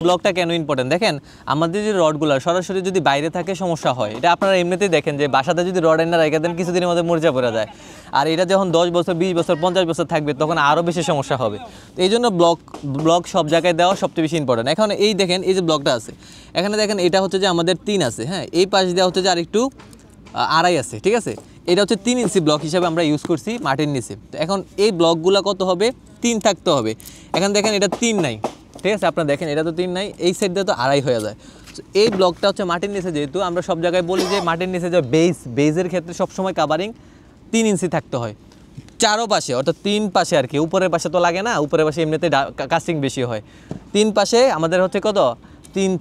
ব্লকটা কেন ইম্পর্টেন্ট দেখেন, আমাদের যে রডগুলো সরাসরি যদি বাইরে থাকে সমস্যা হয়। এটা আপনারা এমনিতেই দেখেন যে বাসাতে যদি রড এনে রেখে দেন কিছুদিনের মধ্যে মরিচা পড়ে যায়। আর এটা যখন 10 বছর 20 বছর 50 বছর থাকবে তখন আরও বেশি সমস্যা হবে। তো এই জন্য ব্লক সব জায়গায় দেওয়া সবচেয়ে বেশি ইম্পর্টেন্ট। এখন এই দেখেন এই যে ব্লকটা আছে, এখানে দেখেন এটা হচ্ছে যে আমাদের 3 আছে, হ্যাঁ, এই পাশ দেওয়া হচ্ছে যে আরেকটু 2.5 আছে, ঠিক আছে। এটা হচ্ছে 3 ইঞ্চি ব্লক হিসাবে আমরা ইউজ করছি মাটির নিচে। তো এখন এই ব্লকগুলো কত হবে, 3 থাকতে হবে। এখন দেখেন এটা 3 নাই, ঠিক আছে, আপনারা দেখেন এটা তো 3 নাই, এই সাইড দিয়ে তো 2.5 হয়ে যায়। এই ব্লকটা হচ্ছে মাটির নিচে, যেহেতু আমরা সব জায়গায় বলি যে মাটির নিচে যে বেজের ক্ষেত্রে সবসময় কাভারিং 3 ইঞ্চি থাকতে হয় চারো পাশে, অর্থাৎ 3 পাশে আর কি। উপরের পাশে তো লাগে না, উপরের পাশে এমনিতে কাস্টিং বেশি হয়। 3 পাশে আমাদের হচ্ছে কত,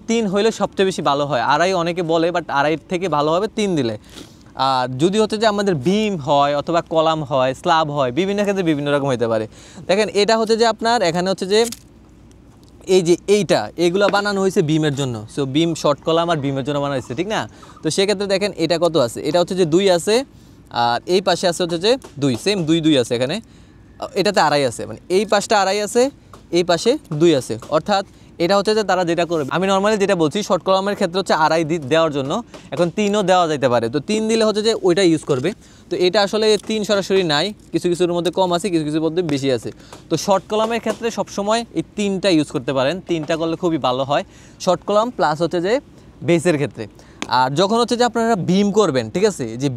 3 হইলে সবচেয়ে বেশি ভালো হয়। 2.5 অনেকে বলে, বাট 2.5 থেকে ভালো হবে 3 দিলে। আর যদি হচ্ছে যে আমাদের বিম হয় অথবা কলাম হয়, স্ল্যাব হয়, বিভিন্ন ক্ষেত্রে বিভিন্ন রকম হতে পারে। দেখেন এটা হচ্ছে যে আপনার এখানে হচ্ছে যে এই যে এইগুলো বানানো হয়েছে বিমের জন্য। সো বিম শর্ট কলাম আর বিমের জন্য বানানো হয়েছে, ঠিক না। তো সেক্ষেত্রে দেখেন এটা কত আছে, এটা হচ্ছে যে 2 আছে, আর এই পাশে আছে হচ্ছে যে 2, সেম 2 আছে এখানে। এটাতে 2.5 আছে, মানে এই পাশটা 2.5 আছে, এই পাশে 2 আছে। অর্থাৎ এটা হচ্ছে যে তারা যেটা করবে, আমি নর্মালি যেটা বলছি শর্ট কলামের ক্ষেত্রে হচ্ছে 2.5 দেওয়ার জন্য, এখন 3ও দেওয়া যেতে পারে। তো 3 দিলে হচ্ছে যে ওইটা ইউজ করবে। তো এটা আসলে 3 সরাসরি নাই, কিছু কিছুর মধ্যে কম আছে, কিছু কিছুর মধ্যে বেশি আছে। তো শর্ট কলামের ক্ষেত্রে সবসময় এই 3টা ইউজ করতে পারেন, 3টা করলে খুবই ভালো হয়। শর্ট কলাম প্লাস হচ্ছে যে বেসের ক্ষেত্রে। আর যখন হচ্ছে যে আপনারা বিম করবেন, ঠিক আছে, যে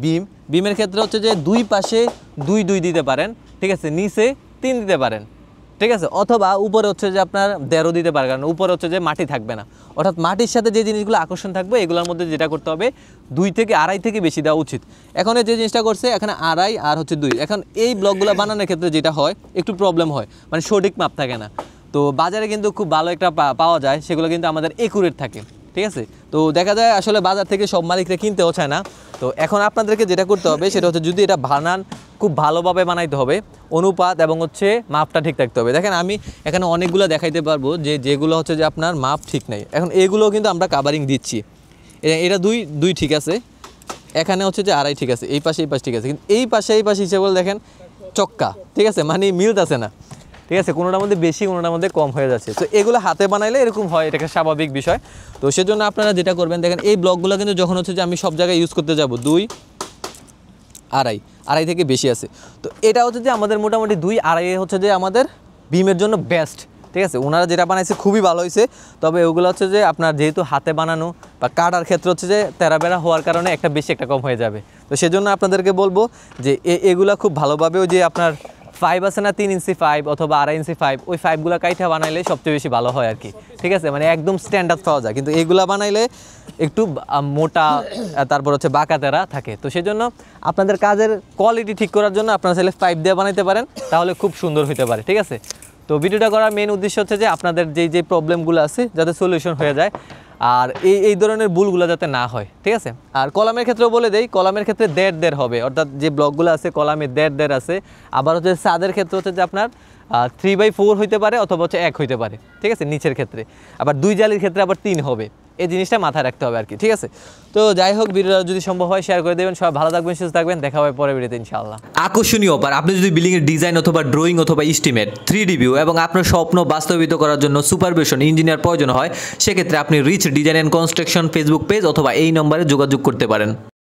বিমের ক্ষেত্রে হচ্ছে যে 2 পাশে 2 দিতে পারেন, ঠিক আছে, নিচে 3 দিতে পারেন, ঠিক আছে, অথবা উপরে হচ্ছে যে আপনার 13 দিতে পারে, কারণ উপরে হচ্ছে যে মাটি থাকবে না। অর্থাৎ মাটির সাথে যে জিনিসগুলো আকর্ষণ থাকবে এগুলোর মধ্যে যেটা করতে হবে 2 থেকে 2.5 থেকে বেশি দেওয়া উচিত। এখন যে জিনিসটা করছে এখানে 2.5 আর হচ্ছে 2। এখন এই ব্লকগুলো বানানোর ক্ষেত্রে যেটা হয় একটু প্রবলেম হয়, মানে সঠিক মাপ থাকে না। তো বাজারে কিন্তু খুব ভালো একটা পাওয়া যায়, সেগুলো কিন্তু আমাদের একুরেট থাকে, ঠিক আছে। তো দেখা যায় আসলে বাজার থেকে সব মালিকরা কিনতেও চায় না। তো এখন আপনাদেরকে যেটা করতে হবে সেটা হচ্ছে যদি এটা বানান খুব ভালোভাবে বানাইতে হবে, অনুপাত এবং হচ্ছে মাপটা ঠিক রাখতে হবে। দেখেন আমি এখানে অনেকগুলো দেখাইতে পারবো যেগুলো হচ্ছে যে আপনার মাপ ঠিক নাই। এখন এগুলো কিন্তু আমরা কাভারিং দিচ্ছি, এটা 2 ঠিক আছে, এখানে হচ্ছে যে 2.5 ঠিক আছে, এই পাশে ঠিক আছে, কিন্তু এই পাশে হিসেবে দেখেন চক্কা, ঠিক আছে, মানে মিলতেছে না, ঠিক আছে, কোনোটার মধ্যে বেশি কোনোটার মধ্যে কম হয়ে যাচ্ছে। তো এগুলো হাতে বানাইলে এরকম হয়, এটাকে স্বাভাবিক বিষয়। তো সেজন্য আপনারা যেটা করবেন, দেখেন এই ব্লকগুলো কিন্তু যখন হচ্ছে যে আমি সব জায়গায় ইউজ করতে যাব 2, 2.5 থেকে বেশি আছে। তো এটা হচ্ছে যে আমাদের মোটামুটি 2, 2.5 হচ্ছে যে আমাদের বিমের জন্য বেস্ট, ঠিক আছে। ওনারা যেটা বানাইছে খুবই ভালো হয়েছে, তবে ওগুলো হচ্ছে যে আপনার যেহেতু হাতে বানানো বা কাটার ক্ষেত্রে হচ্ছে যে তেরাবেড়া হওয়ার কারণে একটা বেশি একটা কম হয়ে যাবে। তো সেজন্য আপনাদেরকে বলবো যে এগুলা খুব ভালোভাবে ওই যে আপনার 5 আছে না, 3 ইঞ্চি 5 অথবা 2.5 ইঞ্চি 5, ওই 5গুলো কাইঠা বানাইলে সবচেয়ে বেশি ভালো হয় আর কি, ঠিক আছে, মানে একদম স্ট্যান্ডার্ড পাওয়া যায়। কিন্তু এগুলা বানাইলে একটু মোটা, তারপর হচ্ছে বাঁকাতেরা থাকে। তো সেজন্য আপনাদের কাজের কোয়ালিটি ঠিক করার জন্য আপনারা চাইলে 5 দিয়ে বানাইতে পারেন, তাহলে খুব সুন্দর হতে পারে, ঠিক আছে। তো ভিডিওটা করার মেন উদ্দেশ্য হচ্ছে যে আপনাদের যে প্রবলেমগুলো আছে যাতে সলিউশন হয়ে যায়, আর এই ধরনের ভুলগুলো যাতে না হয়, ঠিক আছে। আর কলামের ক্ষেত্রেও বলে দেই, কলামের ক্ষেত্রে 1.5 হবে, অর্থাৎ যে ব্লকগুলো আছে কলামে 1.5 আছে। আবার হচ্ছে ছাদের ক্ষেত্রে হচ্ছে যে আপনার 3/4 হইতে পারে অথবা হচ্ছে 1 হইতে পারে, ঠিক আছে, নিচের ক্ষেত্রে। আবার 2 জালির ক্ষেত্রে আবার 3 হবে, এই জিনিসটা মাথায় রাখতে হবে আর কি, ঠিক আছে। তো যাই হোক, ভিডিওটা যদি সম্ভব হয় শেয়ার করে দেবেন। সবাই ভালো থাকবেন, সুস্থ থাকবেন, দেখা হবে পরের ভিডিওতে ইনশাআল্লাহ। আকর্ষণীয় অফার, আপনি যদি বিল্ডিং এর ডিজাইন অথবা ড্রয়িং অথবা এস্টিমেট 3D ভিউ এবং আপনার স্বপ্ন বাস্তবায়িত করার জন্য সুপারভিশন ইঞ্জিনিয়ার প্রয়োজন হয়, সেক্ষেত্রে আপনি Rich Design and Construction Facebook page অথবা এই নম্বরে যোগাযোগ করতে পারেন।